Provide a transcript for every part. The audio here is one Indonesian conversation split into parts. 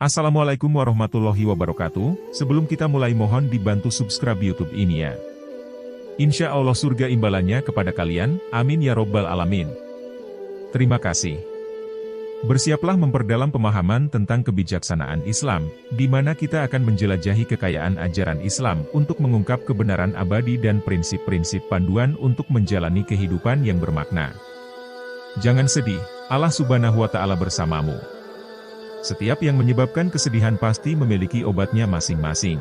Assalamualaikum warahmatullahi wabarakatuh. Sebelum kita mulai mohon dibantu subscribe YouTube ini ya. Insya Allah surga imbalannya kepada kalian, amin ya robbal alamin. Terima kasih. Bersiaplah memperdalam pemahaman tentang kebijaksanaan Islam, di mana kita akan menjelajahi kekayaan ajaran Islam untuk mengungkap kebenaran abadi dan prinsip-prinsip panduan untuk menjalani kehidupan yang bermakna. Jangan sedih, Allah Subhanahu wa Ta'ala bersamamu. Setiap yang menyebabkan kesedihan pasti memiliki obatnya masing-masing.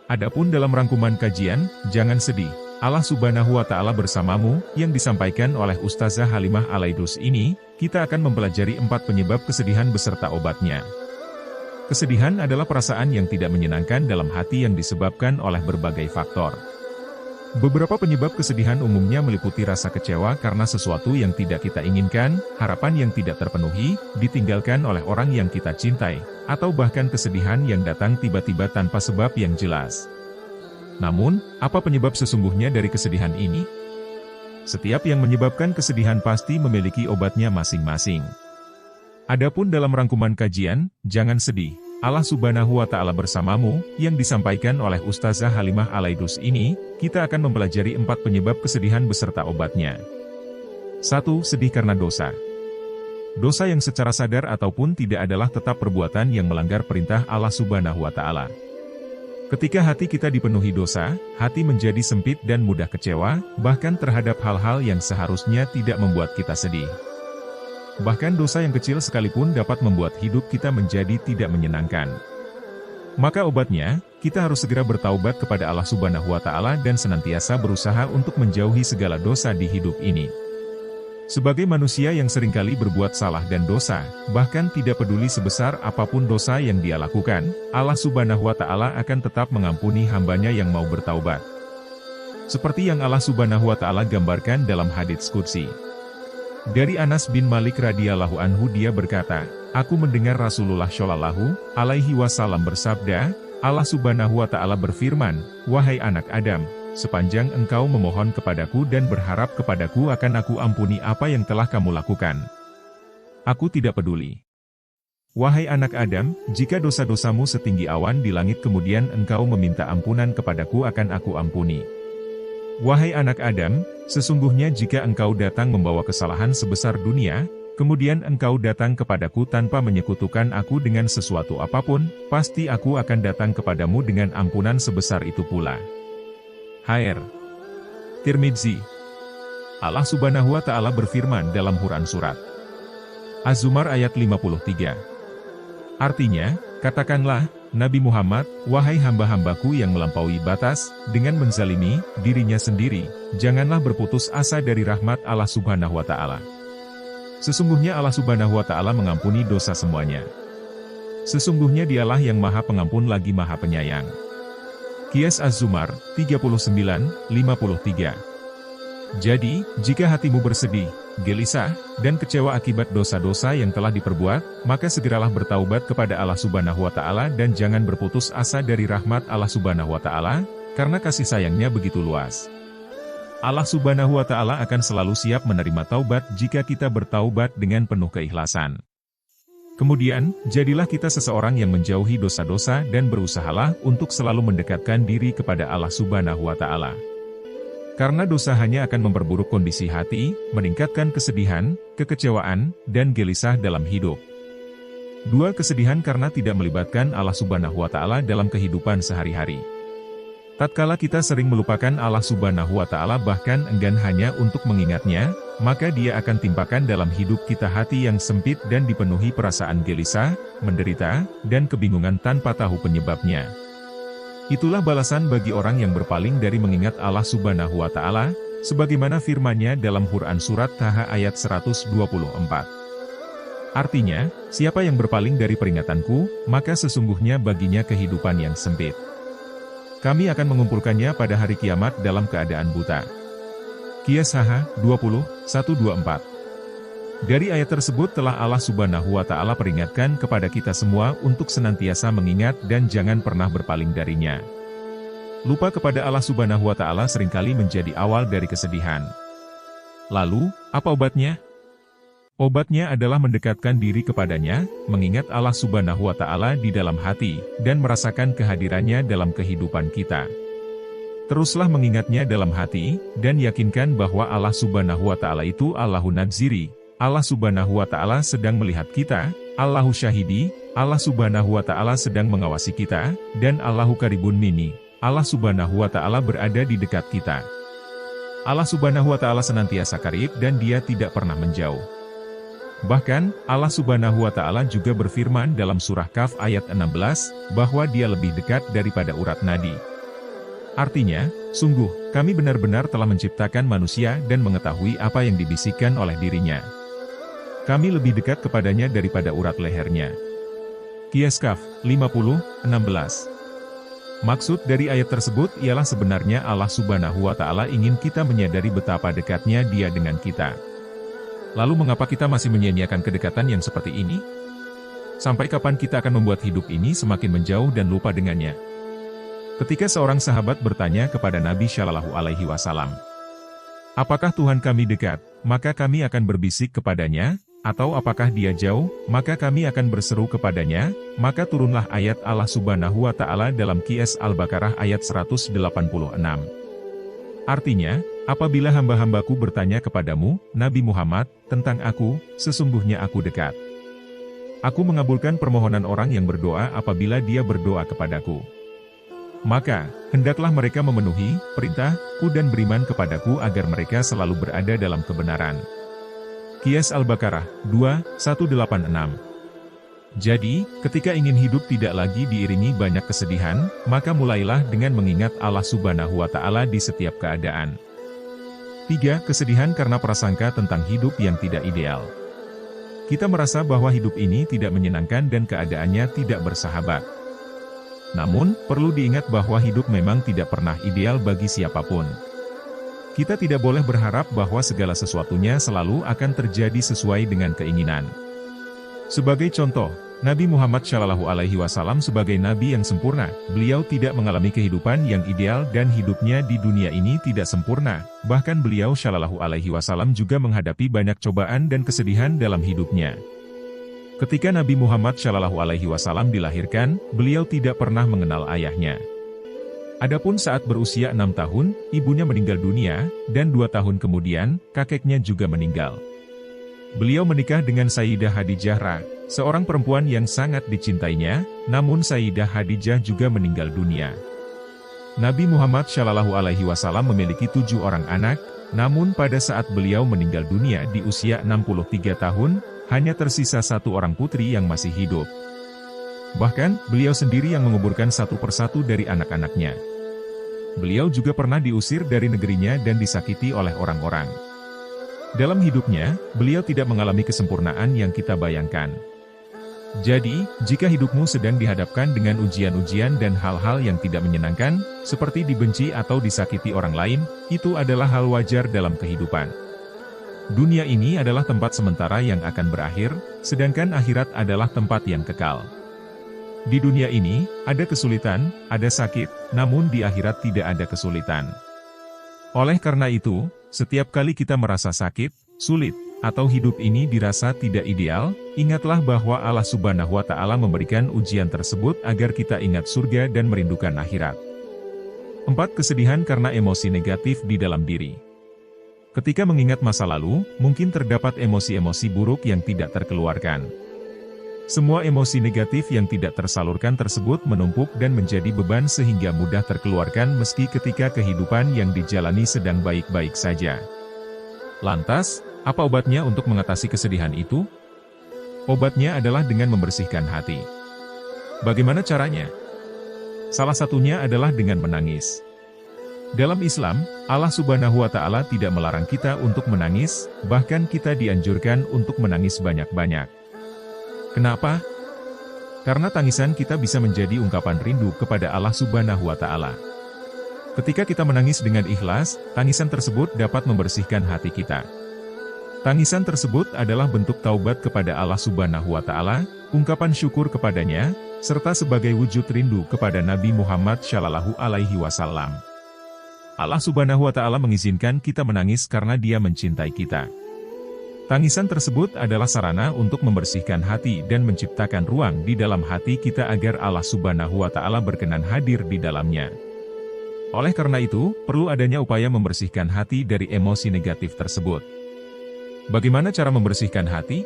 Adapun dalam rangkuman kajian, jangan sedih, Allah Subhanahu wa Ta'ala bersamamu, yang disampaikan oleh Ustazah Halimah Alaidrus ini, kita akan mempelajari 4 penyebab kesedihan beserta obatnya. Kesedihan adalah perasaan yang tidak menyenangkan dalam hati yang disebabkan oleh berbagai faktor. Beberapa penyebab kesedihan umumnya meliputi rasa kecewa karena sesuatu yang tidak kita inginkan, harapan yang tidak terpenuhi, ditinggalkan oleh orang yang kita cintai, atau bahkan kesedihan yang datang tiba-tiba tanpa sebab yang jelas. Namun, apa penyebab sesungguhnya dari kesedihan ini? Setiap yang menyebabkan kesedihan pasti memiliki obatnya masing-masing. Adapun dalam rangkuman kajian, jangan sedih, Allah Subhanahu wa Ta'ala bersamamu, yang disampaikan oleh Ustazah Halimah Alaidrus ini, kita akan mempelajari 4 penyebab kesedihan beserta obatnya. 1. Sedih karena dosa. Dosa yang secara sadar ataupun tidak adalah tetap perbuatan yang melanggar perintah Allah Subhanahu wa Ta'ala. Ketika hati kita dipenuhi dosa, hati menjadi sempit dan mudah kecewa, bahkan terhadap hal-hal yang seharusnya tidak membuat kita sedih. Bahkan dosa yang kecil sekalipun dapat membuat hidup kita menjadi tidak menyenangkan. Maka obatnya, kita harus segera bertaubat kepada Allah Subhanahu wa Ta'ala dan senantiasa berusaha untuk menjauhi segala dosa di hidup ini. Sebagai manusia yang seringkali berbuat salah dan dosa, bahkan tidak peduli sebesar apapun dosa yang dia lakukan, Allah Subhanahu wa Ta'ala akan tetap mengampuni hambanya yang mau bertaubat. Seperti yang Allah Subhanahu wa Ta'ala gambarkan dalam hadits qudsi. Dari Anas bin Malik radhiyallahu anhu dia berkata, aku mendengar Rasulullah shallallahu alaihi wasallam bersabda, Allah Subhanahu wa Ta'ala berfirman, wahai anak Adam, sepanjang engkau memohon kepadaku dan berharap kepadaku akan aku ampuni apa yang telah kamu lakukan. Aku tidak peduli. Wahai anak Adam, jika dosa-dosamu setinggi awan di langit kemudian engkau meminta ampunan kepadaku akan aku ampuni. Wahai anak Adam, sesungguhnya jika engkau datang membawa kesalahan sebesar dunia, kemudian engkau datang kepadaku tanpa menyekutukan aku dengan sesuatu apapun, pasti aku akan datang kepadamu dengan ampunan sebesar itu pula. Hr. Tirmidzi. Allah Subhanahu wa Ta'ala berfirman dalam Quran Surat Az-Zumar ayat 53. Artinya, katakanlah, Nabi Muhammad, wahai hamba-hambaku yang melampaui batas, dengan menzalimi dirinya sendiri, janganlah berputus asa dari rahmat Allah Subhanahu wa Ta'ala. Sesungguhnya Allah Subhanahu wa Ta'ala mengampuni dosa semuanya. Sesungguhnya dialah yang maha pengampun lagi maha penyayang. Qiyas Az-Zumar, 39:53. Jadi, jika hatimu bersedih, gelisah, dan kecewa akibat dosa-dosa yang telah diperbuat, maka segeralah bertaubat kepada Allah Subhanahu wa Ta'ala dan jangan berputus asa dari rahmat Allah Subhanahu wa Ta'ala, karena kasih sayangnya begitu luas. Allah Subhanahu wa Ta'ala akan selalu siap menerima taubat jika kita bertaubat dengan penuh keikhlasan. Kemudian, jadilah kita seseorang yang menjauhi dosa-dosa dan berusahalah untuk selalu mendekatkan diri kepada Allah Subhanahu wa Ta'ala. Karena dosa hanya akan memperburuk kondisi hati, meningkatkan kesedihan, kekecewaan, dan gelisah dalam hidup. 2. Kesedihan karena tidak melibatkan Allah Subhanahu wa Ta'ala dalam kehidupan sehari-hari. Tatkala kita sering melupakan Allah Subhanahu wa Ta'ala bahkan enggan hanya untuk mengingatnya, maka dia akan timpakan dalam hidup kita hati yang sempit dan dipenuhi perasaan gelisah, menderita, dan kebingungan tanpa tahu penyebabnya. Itulah balasan bagi orang yang berpaling dari mengingat Allah Subhanahu wa Ta'ala, sebagaimana firman-Nya dalam Quran Surat Taha ayat 124. Artinya, siapa yang berpaling dari peringatanku, maka sesungguhnya baginya kehidupan yang sempit. Kami akan mengumpulkannya pada hari kiamat dalam keadaan buta. Qiyas Haha, 20:124. Dari ayat tersebut telah Allah Subhanahu wa Ta'ala peringatkan kepada kita semua untuk senantiasa mengingat dan jangan pernah berpaling darinya. Lupa kepada Allah Subhanahu wa Ta'ala seringkali menjadi awal dari kesedihan. Lalu, apa obatnya? Obatnya adalah mendekatkan diri kepadanya, mengingat Allah Subhanahu wa Ta'ala di dalam hati, dan merasakan kehadirannya dalam kehidupan kita. Teruslah mengingatnya dalam hati, dan yakinkan bahwa Allah Subhanahu wa Ta'ala itu Allahu Nadziri. Allah Subhanahu wa Ta'ala sedang melihat kita, Allahu Syahidi, Allah Subhanahu wa Ta'ala sedang mengawasi kita, dan Allahu Qaribun Minni. Allah Subhanahu wa Ta'ala berada di dekat kita. Allah Subhanahu wa Ta'ala senantiasa qarib dan Dia tidak pernah menjauh. Bahkan, Allah Subhanahu wa Ta'ala juga berfirman dalam surah Kahf ayat 16, bahwa Dia lebih dekat daripada urat nadi. Artinya, sungguh, kami benar-benar telah menciptakan manusia dan mengetahui apa yang dibisikkan oleh dirinya. Kami lebih dekat kepadanya daripada urat lehernya. Qiyas Kahf 50:16. Maksud dari ayat tersebut ialah sebenarnya Allah Subhanahu wa Ta'ala ingin kita menyadari betapa dekatnya Dia dengan kita. Lalu mengapa kita masih menyia-nyiakan kedekatan yang seperti ini? Sampai kapan kita akan membuat hidup ini semakin menjauh dan lupa dengannya? Ketika seorang sahabat bertanya kepada Nabi Shallallahu Alaihi Wasallam, apakah Tuhan kami dekat, maka kami akan berbisik kepadanya, atau apakah Dia jauh, maka kami akan berseru kepadanya, maka turunlah ayat Allah Subhanahu wa Ta'ala dalam Qiyas Al-Baqarah ayat 186. Artinya, apabila hamba-hambaku bertanya kepadamu, Nabi Muhammad, tentang aku, sesungguhnya aku dekat. Aku mengabulkan permohonan orang yang berdoa apabila dia berdoa kepadaku. Maka, hendaklah mereka memenuhi perintahku dan beriman kepadaku agar mereka selalu berada dalam kebenaran. Qiyas Al-Baqarah 2:186. Jadi, ketika ingin hidup tidak lagi diiringi banyak kesedihan, maka mulailah dengan mengingat Allah Subhanahu wa Ta'ala di setiap keadaan. 3. Kesedihan karena prasangka tentang hidup yang tidak ideal. Kita merasa bahwa hidup ini tidak menyenangkan dan keadaannya tidak bersahabat. Namun, perlu diingat bahwa hidup memang tidak pernah ideal bagi siapapun. Kita tidak boleh berharap bahwa segala sesuatunya selalu akan terjadi sesuai dengan keinginan. Sebagai contoh, Nabi Muhammad Shallallahu Alaihi Wasallam sebagai Nabi yang sempurna, beliau tidak mengalami kehidupan yang ideal dan hidupnya di dunia ini tidak sempurna. Bahkan beliau Shallallahu Alaihi Wasallam juga menghadapi banyak cobaan dan kesedihan dalam hidupnya. Ketika Nabi Muhammad Shallallahu Alaihi Wasallam dilahirkan, beliau tidak pernah mengenal ayahnya. Adapun saat berusia 6 tahun, ibunya meninggal dunia, dan 2 tahun kemudian, kakeknya juga meninggal. Beliau menikah dengan Sayyidah Khadijah seorang perempuan yang sangat dicintainya, namun Sayyidah Khadijah juga meninggal dunia. Nabi Muhammad Shallallahu Alaihi Wasallam memiliki 7 orang anak, namun pada saat beliau meninggal dunia di usia 63 tahun, hanya tersisa 1 orang putri yang masih hidup. Bahkan, beliau sendiri yang menguburkan satu persatu dari anak-anaknya. Beliau juga pernah diusir dari negerinya dan disakiti oleh orang-orang. Dalam hidupnya, beliau tidak mengalami kesempurnaan yang kita bayangkan. Jadi, jika hidupmu sedang dihadapkan dengan ujian-ujian dan hal-hal yang tidak menyenangkan, seperti dibenci atau disakiti orang lain, itu adalah hal wajar dalam kehidupan. Dunia ini adalah tempat sementara yang akan berakhir, sedangkan akhirat adalah tempat yang kekal. Di dunia ini, ada kesulitan, ada sakit, namun di akhirat tidak ada kesulitan. Oleh karena itu, setiap kali kita merasa sakit, sulit, atau hidup ini dirasa tidak ideal, ingatlah bahwa Allah Subhanahu wa Ta'ala memberikan ujian tersebut agar kita ingat surga dan merindukan akhirat. 4. Kesedihan karena emosi negatif di dalam diri. Ketika mengingat masa lalu, mungkin terdapat emosi-emosi buruk yang tidak terkeluarkan. Semua emosi negatif yang tidak tersalurkan tersebut menumpuk dan menjadi beban sehingga mudah terkeluarkan meski ketika kehidupan yang dijalani sedang baik-baik saja. Lantas, apa obatnya untuk mengatasi kesedihan itu? Obatnya adalah dengan membersihkan hati. Bagaimana caranya? Salah satunya adalah dengan menangis. Dalam Islam, Allah Subhanahu wa Ta'ala tidak melarang kita untuk menangis, bahkan kita dianjurkan untuk menangis banyak-banyak. Kenapa? Karena tangisan kita bisa menjadi ungkapan rindu kepada Allah Subhanahu wa Ta'ala. Ketika kita menangis dengan ikhlas, tangisan tersebut dapat membersihkan hati kita. Tangisan tersebut adalah bentuk taubat kepada Allah Subhanahu wa Ta'ala, ungkapan syukur kepadanya, serta sebagai wujud rindu kepada Nabi Muhammad Shallallahu Alaihi Wasallam. Allah Subhanahu wa Ta'ala mengizinkan kita menangis karena Dia mencintai kita. Tangisan tersebut adalah sarana untuk membersihkan hati dan menciptakan ruang di dalam hati kita agar Allah Subhanahu wa Ta'ala berkenan hadir di dalamnya. Oleh karena itu, perlu adanya upaya membersihkan hati dari emosi negatif tersebut. Bagaimana cara membersihkan hati?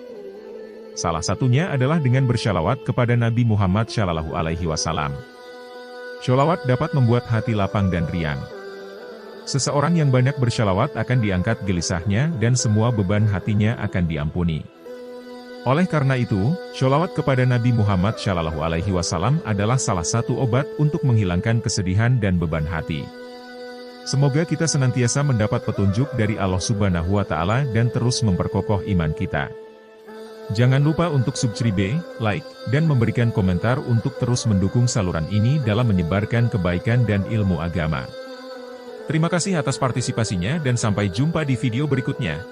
Salah satunya adalah dengan bersyalawat kepada Nabi Muhammad SAW. Sholawat dapat membuat hati lapang dan riang. Seseorang yang banyak bersyalawat akan diangkat gelisahnya dan semua beban hatinya akan diampuni. Oleh karena itu, sholawat kepada Nabi Muhammad SAW adalah salah satu obat untuk menghilangkan kesedihan dan beban hati. Semoga kita senantiasa mendapat petunjuk dari Allah Subhanahu wa Ta'ala dan terus memperkokoh iman kita. Jangan lupa untuk subscribe, like, dan memberikan komentar untuk terus mendukung saluran ini dalam menyebarkan kebaikan dan ilmu agama. Terima kasih atas partisipasinya dan sampai jumpa di video berikutnya.